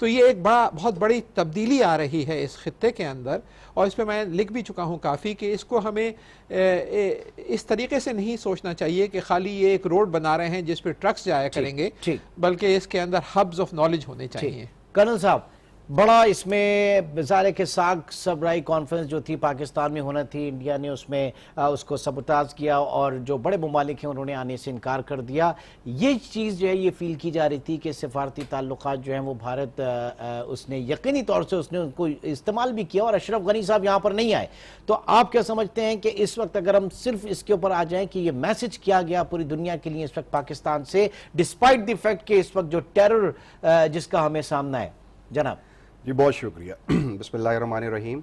تو یہ ایک بہت بڑی تبدیلی آ رہی ہے اس خطے کے اندر، اور اس پہ میں لکھ بھی چکا ہوں کافی کہ اس کو ہمیں اس طریقے سے نہیں سوچنا چاہیے کہ خالی یہ ایک روڈ بنا رہے ہیں جس پہ ٹرکس جایا کریں گے، بلکہ اس کے اندر ہبز آف نالج ہونے چاہیے۔ کرنل صاحب، بڑا اس میں ظاہر کہ ساک سربراہی کانفرنس جو تھی پاکستان میں ہونا تھی، انڈیا نے اس کو سبوتاژ کیا اور جو بڑے ممالک ہیں انہوں نے آنے سے انکار کر دیا۔ یہ چیز جو ہے یہ فیل کی جا رہی تھی کہ سفارتی تعلقات جو ہیں وہ بھارت اس نے یقینی طور سے اس نے ان کو استعمال بھی کیا، اور اشرف غنی صاحب یہاں پر نہیں آئے۔ تو آپ کیا سمجھتے ہیں کہ اس وقت اگر ہم صرف اس کے اوپر آ جائیں کہ یہ میسج کیا گیا پوری دنیا کے لیے اس وقت پاکستان سے، ڈسپائٹ دی فیکٹ کہ اس وقت جو ٹیرر جس کا ہمیں سامنا ہے؟ جناب جی بہت شکریہ۔ بسم اللہ الرحمن الرحیم۔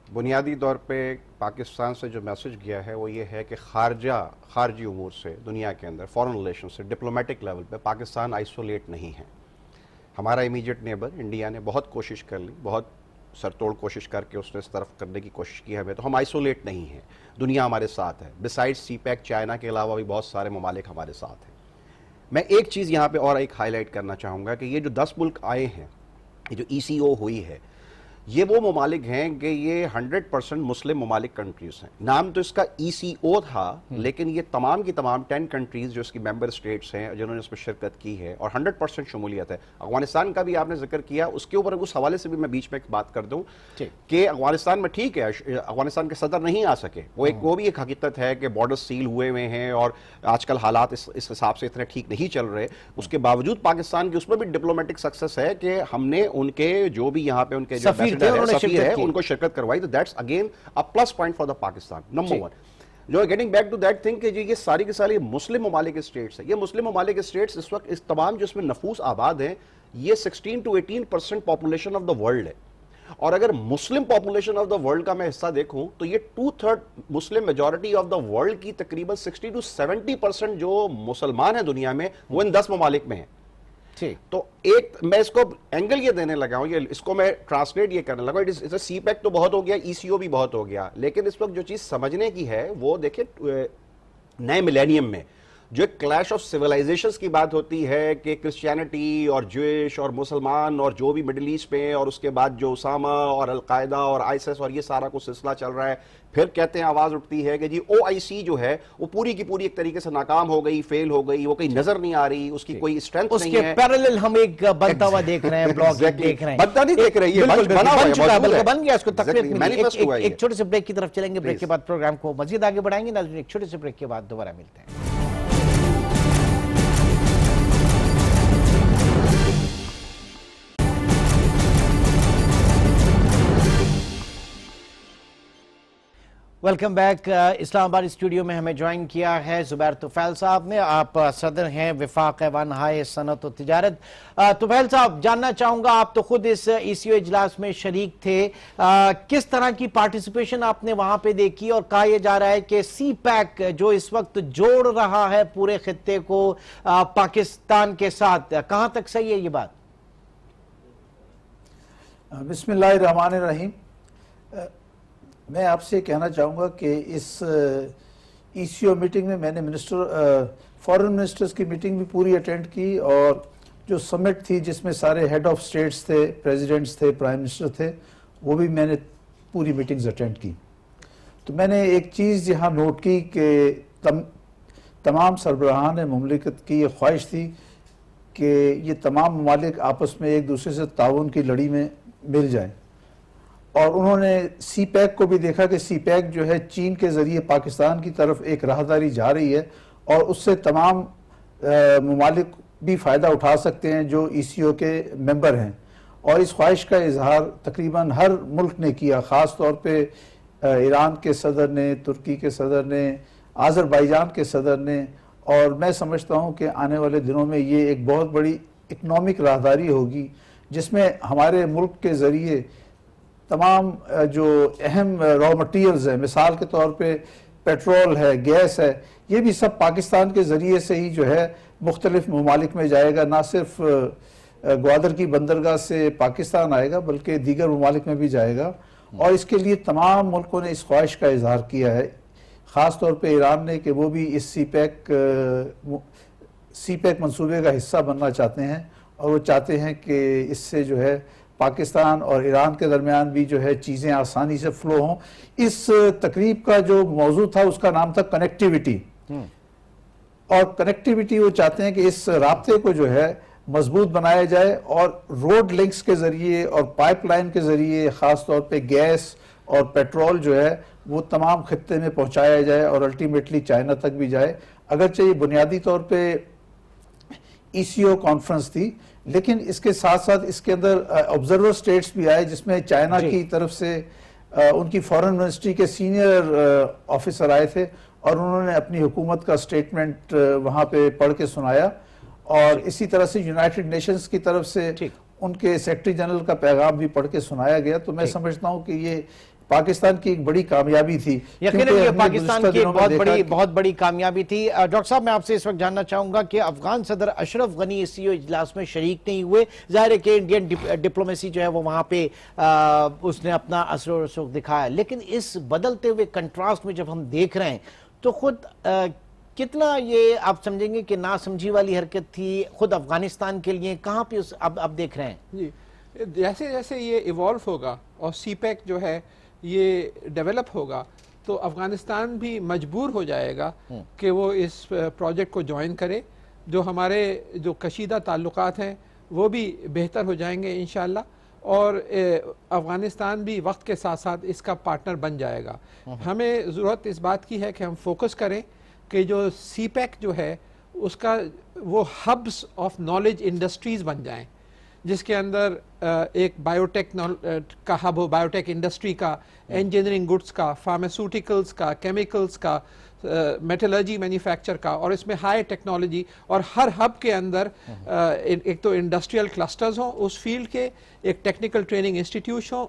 بنیادی طور پہ پاکستان سے جو میسج گیا ہے وہ یہ ہے کہ خارجی امور سے دنیا کے اندر، فورن ریلیشن سے، ڈپلومیٹک لیول پہ پاکستان آئسولیٹ نہیں ہے۔ ہمارا امیجیٹ نیبر انڈیا نے بہت کوشش کر لی، بہت سر توڑ کوشش کر کے اس نے اس طرف کرنے کی کوشش کی ہمیں، تو ہم آئسولیٹ نہیں ہیں، دنیا ہمارے ساتھ ہے۔ بسائڈ سی پیک چائنا کے علاوہ بھی بہت سارے ممالک ہمارے ساتھ ہیں۔ میں ایک چیز یہاں پہ اور ایک ہائی لائٹ کرنا چاہوں گا کہ یہ جو 10 ملک آئے ہیں، یہ جو ای سی او ہوئی ہے، یہ وہ ممالک ہیں کہ یہ 100% مسلم ممالک کنٹریز ہیں۔ نام تو اس کا ای سی او تھا، لیکن یہ تمام کی تمام 10 کنٹریز جو اس کی ممبر اسٹیٹس ہیں جنہوں نے اس میں شرکت کی ہے، اور 100% شمولیت ہے۔ افغانستان کا بھی آپ نے ذکر کیا، اس کے اوپر اس حوالے سے بھی میں بیچ میں ایک بات کر دوں کہ افغانستان میں ٹھیک ہے افغانستان کے صدر نہیں آ سکے، وہ بھی ایک حقیقت ہے کہ بارڈر سیل ہوئے ہوئے ہیں اور آج کل حالات اس حساب سے اتنے ٹھیک نہیں چل رہے۔ اس کے باوجود پاکستان کی اس میں بھی ڈپلومیٹک سکسس ہے کہ ہم نے ان کے جو بھی یہاں پہ ان کے جو سفیر ہے ان کو شرکت کروائی، تو that's again a plus point for the Pakistan. Number 1 جو getting back to that thing کہ جی یہ ساری کی ساری مسلم ممالک اسٹیٹس ہیں، یہ مسلم ممالک اسٹیٹس اس وقت اس تمام جو اس میں نفوس آباد ہیں، یہ 16 to 18% population of the world ہے، اور اگر مسلم پاپولیشن آف دا ورلڈ کا میں حصہ دیکھوں تو یہ 2/3 مسلم میجورٹی آف دا ورلڈ کی تقریباً 60 to 70% جو مسلمان ہیں دنیا میں وہ ان 10 ممالک میں ہیں۔ تو ایک میں اس کو اینگل یہ دینے لگا ہوں، اس کو میں ٹرانسلیٹ یہ کرنے لگا ہوں، سی پیک تو بہت ہو گیا، ای سی او بھی بہت ہو گیا، لیکن اس وقت جو چیز سمجھنے کی ہے وہ دیکھیں نئے ملینیم میں جو ایک کلیش آف سیولائزیشنز کی بات ہوتی ہے کہ کرسچینٹی اور جوئش اور مسلمان اور جو بھی مڈل ایسٹ میں، اور اس کے بعد جو اسامہ اور القاعدہ اور آئیسس اور یہ سارا کچھ سلسلہ چل رہا ہے، پھر کہتے ہیں آواز اٹھتی ہے کہ جی او آئی سی جو ہے وہ پوری کی پوری ایک طریقے سے ناکام ہو گئی، فیل ہو گئی، وہ کہیں نظر نہیں آ رہی، اس کی کوئی اسٹرینتھ نہیں ہے۔ اس کے پیرلل ہم ایک بنتا ہوا دیکھ رہے ہیں، بلاگ دیکھ رہے ہیں، بنتا نہیں دیکھ رہے، یہ بن چکا ہے، بلکہ بن گیا، اس کو تقریب ملی۔ ایک چھوٹے سے بریک کی طرف چلیں گے، بریک کے بعد پروگرام کو مزید آگے بڑھائیں گے۔ ناظرین ایک چھوٹے سے بریک کے بعد دوبارہ ملتے ہیں۔ Welcome back. اسلام آباد اسٹوڈیو میں ہمیں جوائن کیا ہے زبیر طفیل صاحب نے، آپ صدر ہیں وفاق ایوان ہائے صنعت و تجارت۔ طفیل صاحب، جاننا چاہوں گا، آپ تو خود اس ای سی او اجلاس میں شریک تھے، کس طرح کی پارٹیسپیشن آپ نے وہاں پہ دیکھی؟ اور کہا یہ جا رہا ہے کہ سی پیک جو اس وقت جوڑ رہا ہے پورے خطے کو پاکستان کے ساتھ، کہاں تک صحیح ہے یہ بات؟ بسم اللہ الرحمن الرحیم۔ میں آپ سے کہنا چاہوں گا کہ اس ای سی او میٹنگ میں میں نے فورن منسٹرز کی میٹنگ بھی پوری اٹینڈ کی، اور جو سمٹ تھی جس میں سارے ہیڈ آف سٹیٹس تھے، پریزیڈنٹس تھے، پرائم منسٹر تھے، وہ بھی میں نے پوری میٹنگز اٹینڈ کی۔ تو میں نے ایک چیز یہاں نوٹ کی کہ تمام سربراہان مملکت کی یہ خواہش تھی کہ یہ تمام ممالک آپس میں ایک دوسرے سے تعاون کی لڑی میں مل جائیں، اور انہوں نے سی پیک کو بھی دیکھا کہ سی پیک جو ہے چین کے ذریعے پاکستان کی طرف ایک راہداری جا رہی ہے، اور اس سے تمام ممالک بھی فائدہ اٹھا سکتے ہیں جو ای سی او کے ممبر ہیں، اور اس خواہش کا اظہار تقریباً ہر ملک نے کیا، خاص طور پہ ایران کے صدر نے، ترکی کے صدر نے، آذربائیجان کے صدر نے، اور میں سمجھتا ہوں کہ آنے والے دنوں میں یہ ایک بہت بڑی اکنامک راہداری ہوگی جس میں ہمارے ملک کے ذریعے تمام جو اہم را مٹیریلز ہیں، مثال کے طور پہ پیٹرول ہے، گیس ہے، یہ بھی سب پاکستان کے ذریعے سے ہی جو ہے مختلف ممالک میں جائے گا، نہ صرف گوادر کی بندرگاہ سے پاکستان آئے گا بلکہ دیگر ممالک میں بھی جائے گا، اور اس کے لیے تمام ملکوں نے اس خواہش کا اظہار کیا ہے، خاص طور پہ ایران نے کہ وہ بھی اس سی پیک منصوبے کا حصہ بننا چاہتے ہیں، اور وہ چاہتے ہیں کہ اس سے جو ہے پاکستان اور ایران کے درمیان بھی جو ہے چیزیں آسانی سے فلو ہوں. اس تقریب کا جو موضوع تھا اس کا نام تھا کنیکٹیویٹی، اور کنیکٹیویٹی وہ چاہتے ہیں کہ اس رابطے کو جو ہے مضبوط بنایا جائے اور روڈ لنکس کے ذریعے اور پائپ لائن کے ذریعے خاص طور پہ گیس اور پیٹرول جو ہے وہ تمام خطے میں پہنچایا جائے اور الٹیمیٹلی چائنا تک بھی جائے. اگرچہ یہ بنیادی طور پہ ای سی او کانفرنس تھی، لیکن اس کے ساتھ ساتھ اس کے اندر آبزرور سٹیٹس بھی آئے، جس میں چائنا کی طرف سے ان کی فارن منسٹری کے سینئر آفیسر آئے تھے اور انہوں نے اپنی حکومت کا سٹیٹمنٹ وہاں پہ پڑھ کے سنایا. اور اسی طرح سے یونائٹڈ نیشنز کی طرف سے ان کے سیکرٹری جنرل کا پیغام بھی پڑھ کے سنایا گیا. تو میں سمجھتا ہوں کہ یہ پاکستان کی ایک بڑی کامیابی تھی. یقیناً یہ پاکستان کی بہت بڑی کامیابی تھی. ڈاکٹر صاحب میں آپ سے اس وقت جاننا چاہوں گا کہ افغان صدر اشرف غنی سی او اجلاس میں شریک نہیں ہوئے. ظاہر ہے کہ انڈین ڈپلومیسی جو ہے وہ وہاں پہ اس نے اپنا اثر و رسوخ دکھایا، لیکن اس بدلتے ہوئے کنٹراسٹ میں جب ہم دیکھ رہے ہیں تو خود کتنا یہ آپ سمجھیں گے کہ ناسمجھی والی حرکت تھی خود افغانستان کے لیے؟ کہاں پہ اب دیکھ رہے ہیں؟ جی، جیسے جیسے یہ ایوالو ہوگا اور سی پیک جو ہے یہ ڈیولپ ہوگا تو افغانستان بھی مجبور ہو جائے گا کہ وہ اس پروجیکٹ کو جوائن کرے. جو ہمارے جو کشیدہ تعلقات ہیں وہ بھی بہتر ہو جائیں گے انشاءاللہ، اور افغانستان بھی وقت کے ساتھ ساتھ اس کا پارٹنر بن جائے گا. ہمیں ضرورت اس بات کی ہے کہ ہم فوکس کریں کہ جو سی پیک جو ہے اس کا وہ ہبس آف نالج انڈسٹریز بن جائیں، جس کے اندر ایک بایوٹیک کا ہب ہو، بایوٹیک انڈسٹری کا، انجینئرنگ گڈس کا، فارماسیوٹیکلز کا، کیمیکلز کا، میٹلرجی مینوفیکچر کا، اور اس میں ہائی ٹیکنالوجی. اور ہر ہب کے اندر ایک تو انڈسٹریل کلسٹرز ہوں اس فیلڈ کے، ایک ٹیکنیکل ٹریننگ انسٹیٹیوٹ ہوں،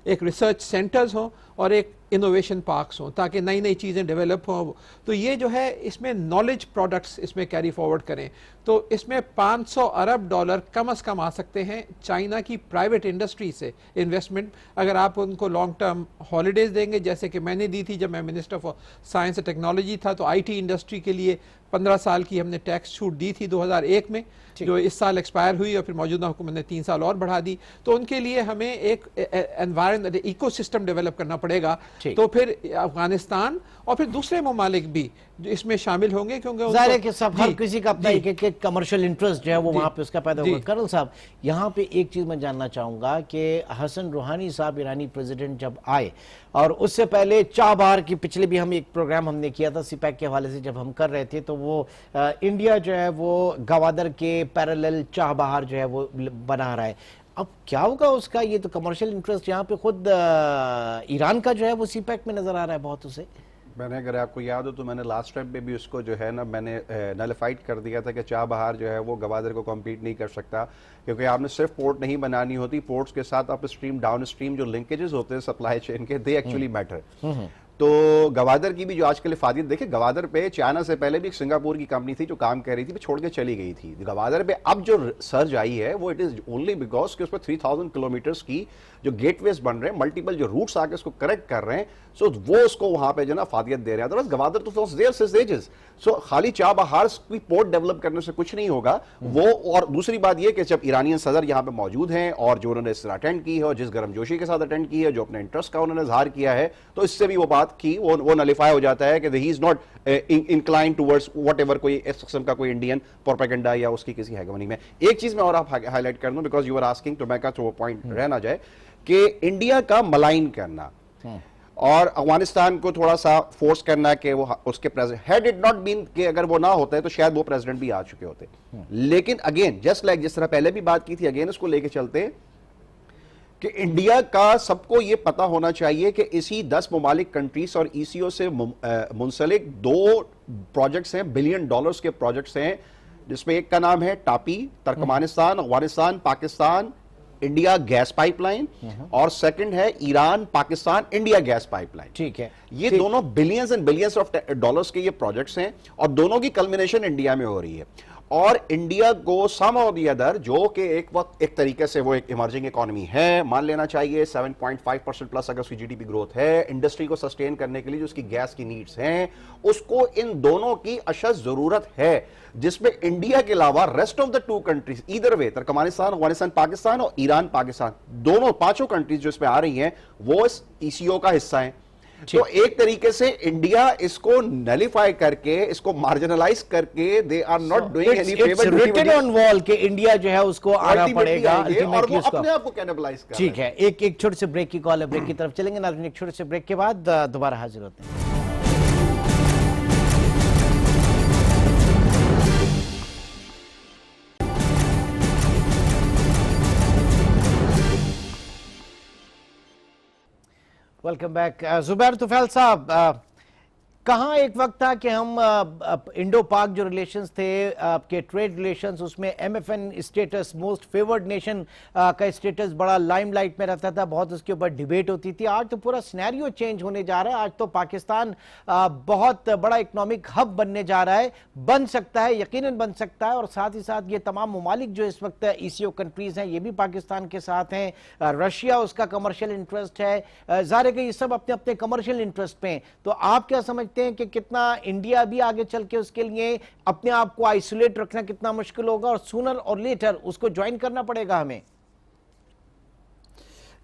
ایک ریسرچ سینٹرز ہوں، اور ایک انوویشن پارکس ہوں، تاکہ نئی نئی چیزیں ڈیولپ ہوں. تو یہ جو ہے اس میں نالج پروڈکٹس اس میں کیری فارورڈ کریں. تو اس میں $500 ارب کم از کم آ سکتے ہیں چائنا کی پرائیویٹ انڈسٹری سے انویسٹمنٹ، اگر آپ ان کو لانگ ٹرم ہالیڈیز دیں گے، جیسے کہ میں نے دی تھی جب میں minister for science and technology تھا. تو آئی ٹی انڈسٹری کے لیے 15 سال کی ہم نے ٹیکس چھوٹ دی تھی 2001 میں، جو اس سال ایکسپائر ہوئی، اور پھر موجودہ حکومت نے 3 سال اور بڑھا دی. تو ان کے لیے ہمیں ایک انوائرمنٹ ایکو سسٹم ڈیولپ کرنا پڑے گا. تو پھر افغانستان اور پھر دوسرے ممالک بھی جو اس میں شامل ہوں گے، کیونکہ ظاہر ہے کہ سب ہر کسی کا اپنا ایک کمرشل انٹرسٹ جو ہے وہ وہاں پہ اس کا پیدا ہوگا. کرنل صاحب یہاں پہ ایک چیز میں جاننا چاہوں گا کہ حسن روحانی صاحب ایرانی پریزیڈنٹ جب آئے، اور اس سے پہلے چابہار کی پچھلے بھی ہم ایک پروگرام ہم نے کیا تھا سی پیک کے حوالے سے جب ہم کر رہے تھے، تو وہ انڈیا جو ہے وہ گوادر کے پیرالل چابہار جو ہے وہ بنا رہا ہے. اب کیا ہوگا اس کا؟ یہ تو کمرشل انٹرسٹ یہاں پہ خود ایران کا جو ہے وہ سی پیک میں نظر آ رہا ہے بہت. اسے میں نے، اگر آپ کو یاد ہو تو میں نے لاسٹ ٹائم پہ بھی اس کو جو ہے نا میں نے نلیفائڈ کر دیا تھا کہ چابہار جو ہے وہ گوادر کو کمپیٹ نہیں کر سکتا، کیونکہ آپ نے صرف پورٹ نہیں بنانی ہوتی، پورٹس کے ساتھ اپ اسٹریم ڈاؤن اسٹریم جو لنکیجز ہوتے ہیں سپلائی چین کے، دے ایکچولی میٹر. تو گوادر کی بھی جو آج کل افادیت دیکھیں، گوادر پہ چائنا سے پہلے بھی ایک سنگاپور کی کمپنی تھی جو کام کر رہی تھی، چھوڑ کے چلی گئی تھی. گوادر پہ اب جو سرج آئی ہے وہ اٹ از اونلی بیکاز کہ اس پہ 3000 کلومیٹرز کی جو گیٹ ویز بن رہے ہیں، ملٹیپل جو روٹس آ کے اس کو کریکٹ کر رہے ہیں، سو وہ اس کو وہاں پہ جو نا افادیت دے رہے ہیں. ادروائز گوادر تو واز دیئر سنس ایجز. سو خالی چابہار کی پورٹ ڈیولپ کرنے سے کچھ نہیں ہوگا وہ. اور دوسری بات یہ کہ جب ایرانین صدر یہاں پہ موجود ہیں اور جو انہوں نے اس طرح اٹینڈ کی ہے اور جس گرم جوشی کے ساتھ اٹینڈ کی ہے، جو اپنے انٹرسٹ کا انہوں نے اظہار کیا ہے، تو اس سے بھی وہ بات کی وہ نلیفائی ہو جاتا ہے کہ he is not inclined towards whatever ایور کوئی اس قسم کا کوئی انڈین پروپیگنڈا یا اس کی کسی ہیگمنی میں. ایک چیز میں اور آپ ہائی لائٹ کر دوں because you are asking to make وہ پوائنٹ رہ نہ جائے کہ انڈیا کا ملائن کرنا اور افغانستان کو تھوڑا سا فورس کرنا کہ وہ اس کے president had it not been کہ اگر وہ نہ ہوتا ہے تو شاید وہ پریزیڈنٹ بھی آ چکے ہوتے. لیکن اگین جسٹ لائک جس طرح پہلے بھی بات کی تھی، اگین اس کو لے کے چلتے کہ انڈیا کا سب کو یہ پتا ہونا چاہیے کہ اسی 10 ممالک کنٹریز اور ای سی او سے منسلک 2 پروجیکٹس ہیں، $1 بلین کے پروجیکٹس ہیں، جس میں ایک کا نام ہے TAPI, Turkmenistan, Afghanistan, Pakistan India gas pipeline, اور سیکنڈ ہے Iran Pakistan India gas pipeline. ٹھیک ہے، یہ دونوں billions and billions of dollars کے یہ پروجیکٹس ہیں اور دونوں کی کلمینیشن انڈیا میں ہو رہی ہے. اور انڈیا کو سم اور دی ادر جو کہ ایک وقت ایک طریقے سے وہ ایک ایمرجنگ اکانومی ہے, مان لینا چاہیے 7.5% پلس اگر اس کی جی ڈی پی گروتھ ہے, انڈسٹری کو سسٹین کرنے کے لیے جو اس کی گیس کی نیڈز ہیں, اس کو ان دونوں کی اشد ضرورت ہے, جس میں انڈیا کے علاوہ rest of the 2 countries either way, Turkmenistan, Afghanistan, Pakistan اور ایران پاکستان, دونوں 5 کنٹریز جو اس میں آ رہی ہیں وہ اس ای سی او کا حصہ ہیں. تو ایک طریقے سے انڈیا اس کو نلیفائی کر کے, اس کو مارجنلائز کر کے, they are not doing any favor. It's written on wall کہ انڈیا جو ہے اس کو آنا پڑے گا اور وہ اپنے آپ کو کینیبلائز کر. ٹھیک ہے, ایک چھوٹے سے بریک کی کال ہے, بریک کی طرف چلیں گے ناظرین. ایک چھوٹے سے بریک کے بعد دوبارہ حاضر ہوتے ہیں. Welcome back. زبیر طفیل صاحب, کہاں ایک وقت تھا کہ ہم انڈو پاک جو ریلیشنز تھے, آپ کے ٹریڈ ریلیشنز, اس میں M F N status, most favoured nation کا اسٹیٹس بڑا لائم لائٹ میں رہتا تھا, بہت اس کے اوپر ڈیبیٹ ہوتی تھی. آج تو پورا سینیریو چینج ہونے جا رہا ہے. آج تو پاکستان بہت بڑا اکنامک ہب بننے جا رہا ہے, بن سکتا ہے, یقیناً بن سکتا ہے. اور ساتھ ہی ساتھ یہ تمام ممالک جو اس وقت ای سی او کنٹریز ہیں یہ بھی پاکستان کے ساتھ ہیں. رشیا اس کا کمرشل انٹرسٹ ہے, ظاہر ہے کہ یہ سب اپنے اپنے کمرشل انٹرسٹ پہ ہیں. تو آپ کیا سمجھتے ہیں کہ کتنا انڈیا بھی آگے چل کے اس کے لیے اپنے آپ کو آئسولیٹ رکھنا کتنا مشکل ہوگا, اور سونر اور لیٹر اس کو جوائن کرنا پڑے گا ہمیں؟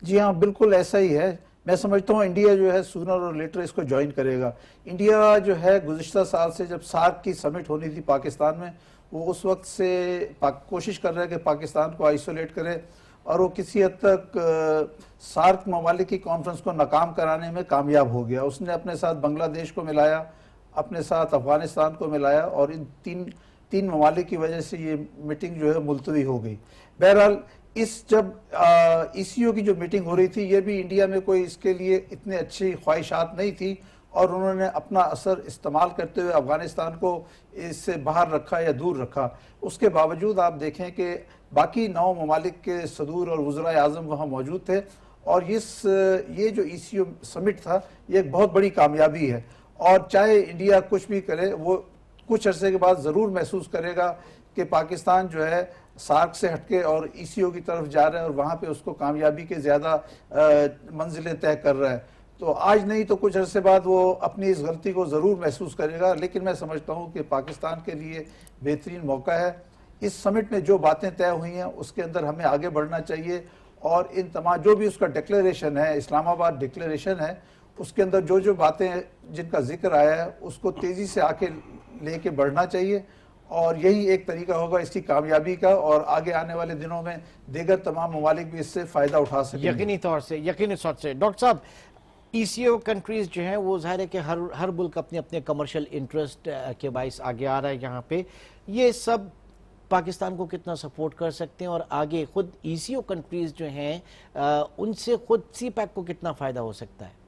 جی ہاں, بالکل ایسا ہی ہے. میں سمجھتا ہوں انڈیا جو ہے سونر اور لیٹر اس کو جوائن کرے گا. انڈیا جو ہے گزشتہ سال سے جب سارک کی سمٹ ہونی تھی پاکستان میں, وہ اس وقت سے کوشش کر رہا ہے کہ پاکستان کو آئسولیٹ کرے, اور وہ کسی حد تک سارک ممالک کی کانفرنس کو ناکام کرانے میں کامیاب ہو گیا. اس نے اپنے ساتھ بنگلہ دیش کو ملایا, اپنے ساتھ افغانستان کو ملایا, اور ان تین ممالک کی وجہ سے یہ میٹنگ جو ہے ملتوی ہو گئی. بہرحال جب ای سی او کی جو میٹنگ ہو رہی تھی, یہ بھی انڈیا میں کوئی اس کے لیے اتنے اچھی خواہشات نہیں تھی, اور انہوں نے اپنا اثر استعمال کرتے ہوئے افغانستان کو اس سے باہر رکھا یا دور رکھا. اس کے باوجود آپ دیکھیں کہ باقی 9 ممالک کے صدور اور وزرائے اعظم وہاں موجود تھے, اور یہ جو ای سی او سمٹ تھا یہ ایک بہت بڑی کامیابی ہے. اور چاہے انڈیا کچھ بھی کرے, وہ کچھ عرصے کے بعد ضرور محسوس کرے گا کہ پاکستان جو ہے سارک سے ہٹ کے اور ای سی او کی طرف جا رہا ہے, اور وہاں پہ اس کو کامیابی کے زیادہ منزلیں طے کر رہا ہے. تو آج نہیں تو کچھ عرصے بعد وہ اپنی اس غلطی کو ضرور محسوس کرے گا. لیکن میں سمجھتا ہوں کہ پاکستان کے لیے بہترین موقع ہے. اس سمٹ میں جو باتیں طے ہوئی ہیں اس کے اندر ہمیں آگے بڑھنا چاہیے, اور ان تمام جو بھی اس کا ڈکلیریشن ہے, اسلام آباد ڈکلیریشن ہے, اس کے اندر جو باتیں جن کا ذکر آیا ہے اس کو تیزی سے آ کے لے کے بڑھنا چاہیے. اور یہی ایک طریقہ ہوگا اس کی کامیابی کا, اور آگے آنے والے دنوں میں دیگر تمام ممالک بھی اس سے فائدہ اٹھا سکیں. یقینی طور سے ڈاکٹر صاحب, ای سی او کنٹریز جو ہیں وہ ظاہر ہے کہ ہر ملک اپنے اپنے کمرشل انٹرسٹ کے باعث آگے آ رہا ہے. یہاں پہ یہ سب پاکستان کو کتنا سپورٹ کر سکتے ہیں, اور آگے خود ای سی او کنٹریز جو ہیں ان سے خود سی پیک کو کتنا فائدہ ہو سکتا ہے؟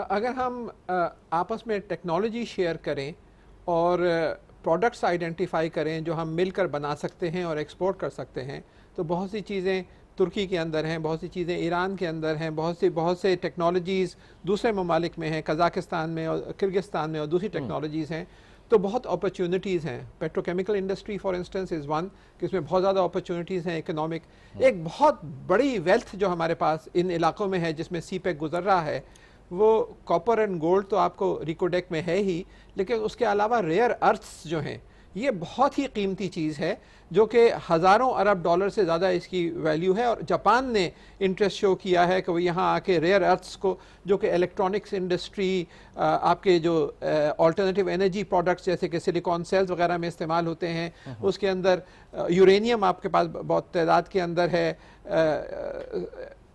اگر ہم آپس میں ٹیکنالوجی شیئر کریں اور پروڈکٹس آئیڈینٹیفائی کریں جو ہم مل کر بنا سکتے ہیں اور ایکسپورٹ کر سکتے ہیں, تو بہت سی چیزیں ترکی کے اندر ہیں, بہت سی چیزیں ایران کے اندر ہیں, بہت سے ٹیکنالوجیز دوسرے ممالک میں ہیں, قزاقستان میں اور کرگستان میں, اور دوسری ٹیکنالوجیز ہیں. تو بہت اپرچونٹیز ہیں. Petrochemical industry for instance is one, کہ اس میں بہت زیادہ اپرچونٹیز ہیں اکنامک. ایک بہت بڑی ویلتھ جو ہمارے پاس ان علاقوں میں ہے جس میں سی پیک گزر رہا ہے, وہ کاپر اینڈ گولڈ تو آپ کو ریکوڈیک میں ہے ہی, لیکن اس کے علاوہ ریئر ارتھس جو ہیں یہ بہت ہی قیمتی چیز ہے, جو کہ ہزاروں ارب ڈالر سے زیادہ اس کی ویلیو ہے. اور جاپان نے انٹرسٹ شو کیا ہے کہ وہ یہاں آ کے ریئر ارتھس کو, جو کہ الیکٹرانکس انڈسٹری, آپ کے جو آلٹرنیٹیو انرجی پروڈکٹس جیسے کہ سلیکون سیلز وغیرہ میں استعمال ہوتے ہیں, اس کے اندر یورینیم آپ کے پاس بہت تعداد کے اندر ہے,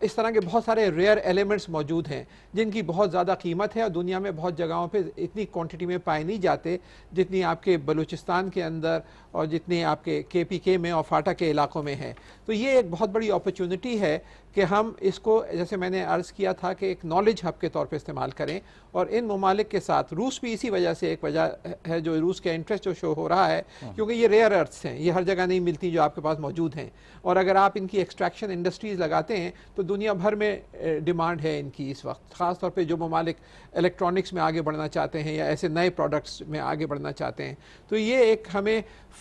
اس طرح کے بہت سارے ریئر ایلیمنٹس موجود ہیں جن کی بہت زیادہ قیمت ہے, اور دنیا میں بہت جگہوں پہ اتنی کوانٹٹی میں پائے نہیں جاتے جتنی آپ کے بلوچستان کے اندر اور جتنی آپ کے کے پی کے میں اور فاٹا کے علاقوں میں ہے. تو یہ ایک بہت بڑی اپرچونٹی ہے کہ ہم اس کو, جیسے میں نے عرض کیا تھا, کہ ایک نالج ہب کے طور پہ استعمال کریں. اور ان ممالک کے ساتھ روس بھی اسی وجہ سے ایک وجہ ہے جو روس کا انٹرسٹ جو شو ہو رہا ہے, کیونکہ یہ ریئر ارتھس ہیں, یہ ہر جگہ نہیں ملتی جو آپ کے پاس موجود ہیں, اور اگر آپ ان کی ایکسٹریکشن انڈسٹریز لگاتے ہیں تو دنیا بھر میں ڈیمانڈ ہے ان کی اس وقت, خاص طور پہ جو ممالک الیکٹرانکس میں آگے بڑھنا چاہتے ہیں یا ایسے نئے پروڈکٹس میں آگے بڑھنا چاہتے ہیں. تو یہ ایک ہمیں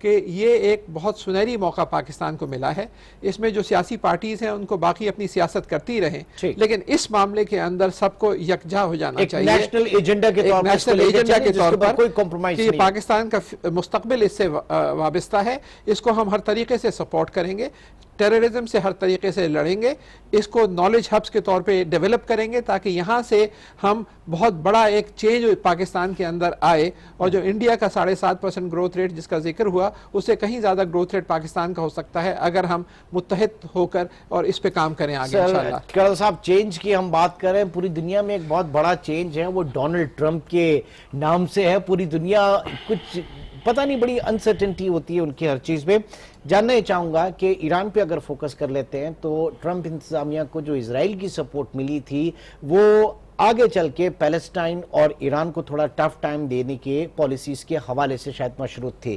کہ یہ ایک بہت سنہری موقع پاکستان کو ملا ہے. اس میں جو سیاسی پارٹیز ہیں ان کو باقی اپنی سیاست کرتی رہیں, لیکن اس معاملے کے اندر سب کو یکجا ہو جانا چاہیے, نیشنل ایجنڈا کے طور پر کوئی کمپرومائز نہیں. پاکستان کا مستقبل اس سے وابستہ ہے, اس کو ہم ہر طریقے سے سپورٹ کریں گے, ٹیررزم سے ہر طریقے سے لڑیں گے, اس کو نالج ہبس کے طور پہ ڈیولپ کریں گے تاکہ یہاں سے ہم بہت بڑا ایک چینج پاکستان کے اندر آئے, اور جو انڈیا کا 7.5% گروتھ ریٹ جس کا ذکر ہوا, اس سے کہیں زیادہ گروتھ ریٹ پاکستان کا ہو سکتا ہے اگر ہم متحد ہو کر اور اس پہ کام کریں آگے انشاءاللہ. کرل صاحب, چینج کی ہم بات کریں, پوری دنیا میں ایک بہت بڑا چینج ہے, وہ ڈونلڈ ٹرمپ کے نام سے ہے. پوری دنیا کچھ پتہ نہیں, بڑی انسرٹنٹی ہوتی ہے ان کی ہر چیز پہ. جاننا چاہوں گا کہ ایران پہ اگر فوکس کر لیتے ہیں تو ٹرمپ انتظامیہ کو جو اسرائیل کی سپورٹ ملی تھی وہ آگے چل کے پیلسٹائن اور ایران کو تھوڑا ٹف ٹائم دینے کے پالیسیز کے حوالے سے شاید مشروط تھی.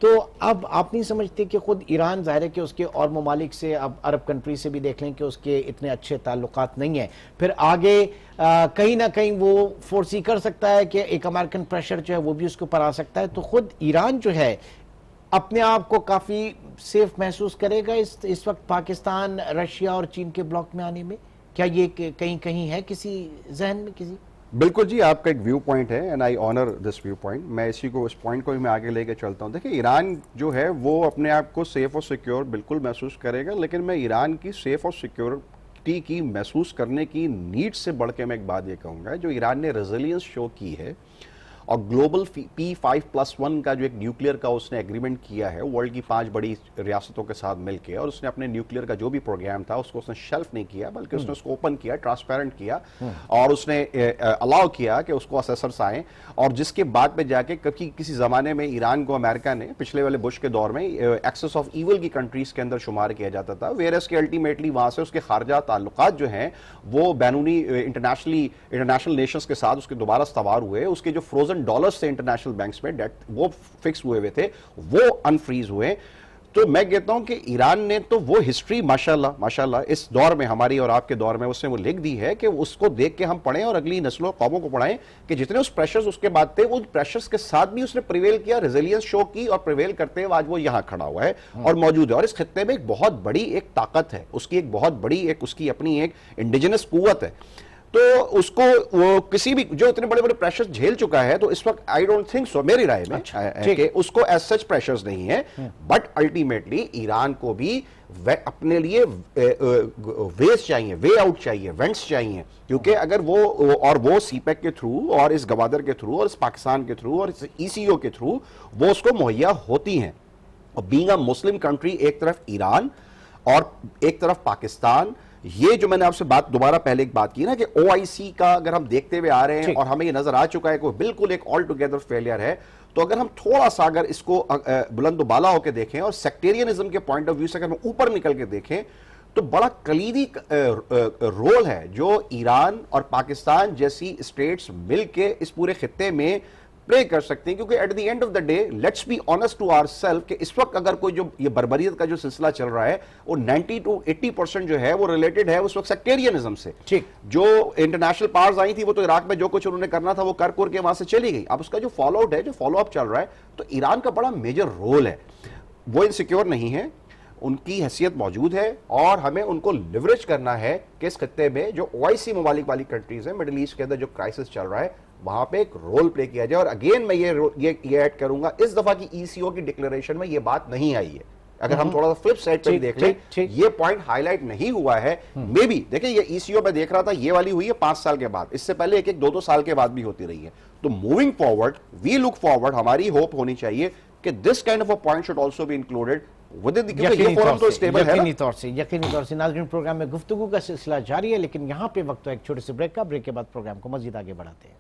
تو اب آپ نہیں سمجھتے کہ خود ایران, ظاہر ہے کہ اس کے اور ممالک سے, اب عرب کنٹری سے بھی دیکھ لیں کہ اس کے اتنے اچھے تعلقات نہیں ہیں, پھر آگے کہیں نہ کہیں وہ فورسی کر سکتا ہے کہ ایک امریکن پریشر جو ہے وہ بھی اس کے اوپر آ سکتا ہے, تو خود ایران جو ہے اپنے آپ کو کافی سیف محسوس کرے گا اس وقت پاکستان, رشیا اور چین کے بلاک میں آنے میں؟ کیا یہ کہیں ہے کسی ذہن میں کسی؟ بالکل جی, آپ کا ایک ویو پوائنٹ ہے and I honour this view point. میں اس پوائنٹ کو بھی میں آگے لے کے چلتا ہوں. دیکھیں, ایران جو ہے وہ اپنے آپ کو سیف اور سیکیور بالکل محسوس کرے گا, لیکن میں ایران کی سیف اور سیکیورٹی کی محسوس کرنے کی نیڈ سے بڑھ کے میں ایک بات یہ کہوں گا, جو ایران نے ریزیلینس شو کی ہے اور گلوبل P5+1 کا جو ایک نیوکلیئر کا اس نے ایگریمنٹ کیا ہے ورلڈ کی 5 بڑی ریاستوں کے ساتھ مل کے, اور اس نے اپنے نیوکلیئر کا جو بھی پروگرام تھا اس کو اس نے شیلف نہیں کیا بلکہ اس نے اس کو اوپن کیا, ٹرانسپیرنٹ کیا, اور اس نے الاؤ کیا کہ اس کو اسیسرز آئیں, اور جس کے بعد میں جا کے کسی زمانے میں ایران کو امریکہ نے پچھلے والے بش کے دور میں ایکسس آف ایول کی کنٹریز کے اندر شمار کیا جاتا تھا, ویئرس کہ الٹیمیٹلی وہاں سے اس کے خارجہ تعلقات جو ہیں وہ بینونی انٹرنیشنل نیشنز کے ساتھ اس کے دوبارہ استوار ہوئے. اس کے جو فروزن ڈالرز سے انٹرنیشنل بینکس میں ڈیٹ وہ فکس ہوئے تھے, وہ انفریز ہوئے. تو میں کہتا ہوں کہ ایران نے تو وہ ہسٹری ماشاءاللہ اس دور میں, ہماری اور آپ کے دور میں, اس نے وہ لکھ دی ہے کہ اس کو دیکھ کے ہم پڑھیں اور اگلی نسلوں قوموں کو پڑھائیں کہ جتنے اس پریشرز اس کے بعد تھے, وہ پریشرز کے ساتھ بھی اس نے پریویل کیا, ریزیلینس شو کی, اور پریویل کرتے ہوئے آج وہ یہاں کھڑا ہوا ہے اور موجود ہے. اور اس خطے میں ایک بہت بڑی ایک طاقت ہے, اس کی ایک بہت بڑی ایک اس کی اپنی ایک انڈیجنس قوت ہے. تو اس کو وہ کسی بھی جو اتنے بڑے بڑے پریشرز جھیل چکا ہے, تو اس وقت آئی ڈونٹ تھنک سو, میری رائے میں کہ اس کو ایز سچ پریشرز نہیں ہیں, بٹ الٹیمیٹلی ایران کو بھی اپنے لیے ویز چاہیے, وے آؤٹ چاہیے, وینٹس چاہیے, کیونکہ اگر وہ سی پیک کے تھرو اور اس گوادر کے تھرو اور اس پاکستان کے تھرو اور اس ای سی او کے تھرو وہ اس کو مہیا ہوتی ہیں. اور بینگ اے مسلم کنٹری, ایک طرف ایران اور ایک طرف پاکستان, یہ جو میں نے آپ سے دوبارہ پہلے ایک بات کی نا کہ او آئی سی کا اگر ہم دیکھتے ہوئے آ رہے ہیں اور ہمیں یہ نظر آ چکا ہے کہ وہ بالکل ایک آل ٹوگیدر فیلئر ہے, تو اگر ہم تھوڑا سا اگر اس کو بلند و بالا ہو کے دیکھیں اور سیکٹیرینزم کے پوائنٹ آف ویو سے اگر ہم اوپر نکل کے دیکھیں, تو بڑا کلیدی رول ہے جو ایران اور پاکستان جیسی اسٹیٹس مل کے اس پورے خطے میں پلے کر سکتے ہیں. کیونکہ at the end of the day let's be honest to our self کہ اس وقت اگر کوئی جو یہ بربریت کا جو سلسلہ چل رہا ہے وہ 90 to 80% جو ہے وہ ریلیٹڈ ہے اس وقت سیکٹیرینزم سے. جو انٹرنیشنل پاورز آئی تھی وہ تو عراق میں جو کچھ انہوں نے کرنا تھا وہ کر کے وہاں سے چلی گئی. اب اس کا جو فالو آؤٹ ہے, جو فالو اپ چل رہا ہے, تو ایران کا بڑا میجر رول ہے. وہ انسیکیور نہیں ہے, ان کی حیثیت موجود ہے, اور ہمیں ان کو لیوریج کرنا ہے کہ اس خطے میں جو او آئی سی ممالک والی کنٹریز ہیں, مڈل ایسٹ کے اندر جو کرائسس چل رہا ہے, وہاں پہ ایک رول پلے کیا جائے. اور اگین میں یہ ایڈ کروں گا, اس دفعہ کی ای سی او کی ڈکلیریشن میں یہ بات نہیں آئی ہے. اگر ہم تھوڑا سا فلپ سائڈ پہ دیکھ لیں, یہ پوائنٹ ہائی لائٹ نہیں ہوا ہے. مے بی دیکھیں یہ ای سی او میں دیکھ رہا تھا, یہ والی ہوئی ہے 5 سال کے بعد, اس سے پہلے 1-2 سال کے بعد بھی ہوتی رہی ہے. تو moving forward, we look forward, ہماری ہوپ ہونی چاہیے کہ this kind of a point should also be included. یقینی طور سے ناظرین, پروگرام میں گفتگو کا سلسلہ جاری ہے, لیکن یہاں پہ وقت ایک چھوٹے سے بریک کا. بریک کے بعد پروگرام کو مزید آگے بڑھاتے ہیں.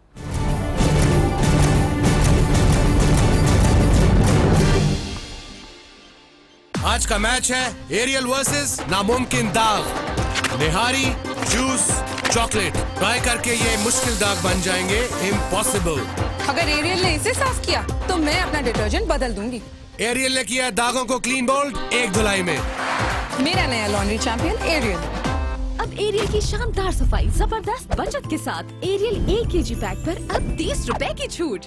آج کا میچ ہے ایریل ورسز ناممکن داغ. نہاری, جوس, چاکلیٹ ٹرائی کر کے یہ مشکل داغ بن جائیں گے امپاسبل. اگر ایریل نے اسے صاف کیا تو میں اپنا ڈٹرجنٹ بدل دوں گی. ایریل نے کیا داغوں کو کلین بولڈ ایک دھلائی میں. میرا نیا لانڈری چیمپئن ایریل. اب ایریل کی شاندار صفائی زبردست بچت کے ساتھ ایریل 1 kg پیک پر اب 30 روپے کی چھوٹ.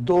2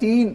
3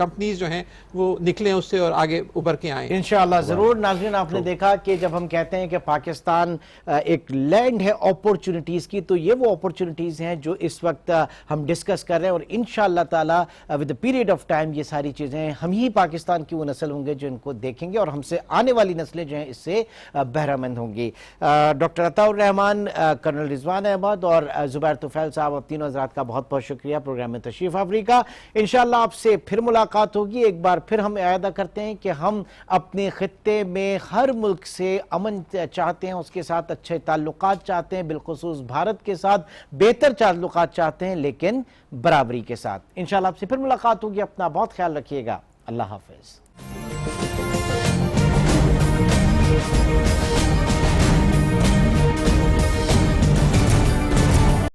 کمپنیز جو ہیں وہ نکلیں اس سے اور آگے ابھر کے آئیں. انشاءاللہ ضرور. ناظرین آپ نے دیکھا کہ جب ہم کہتے ہیں کہ پاکستان ایک لینڈ ہے اپورچونٹیز کی, تو یہ وہ اپورچونٹیز ہیں جو اس وقت ہم ڈسکس کر رہے ہیں, اور انشاءاللہ تعالی ود پیریڈ آف ٹائم یہ ساری چیزیں ہم ہی پاکستان کی وہ نسل ہوں گے جو ان کو دیکھیں گے, اور ہم سے آنے والی نسلیں جو ہیں اس سے بہرہ مند ہوں گی. ڈاکٹر عطاء الرحمان, کرنل رضوان احمد اور زبیر طفیل صاحب, اب تینوں حضرات کا بہت بہت شکریہ پروگرام میں تشریف آوری کا. انشاءاللہ آپ سے پھر ملاقات ہوگی. ایک بار پھر ہم اعادہ کرتے ہیں کہ ہم اپنے خطے میں ہر ملک سے امن چاہتے ہیں, اس کے ساتھ اچھے تعلقات چاہتے ہیں, بالخصوص بھارت کے ساتھ بہتر تعلقات چاہتے ہیں, لیکن برابری کے ساتھ. انشاءاللہ آپ سے پھر ملاقات ہوگی. اپنا بہت خیال رکھیے گا. اللہ حافظ.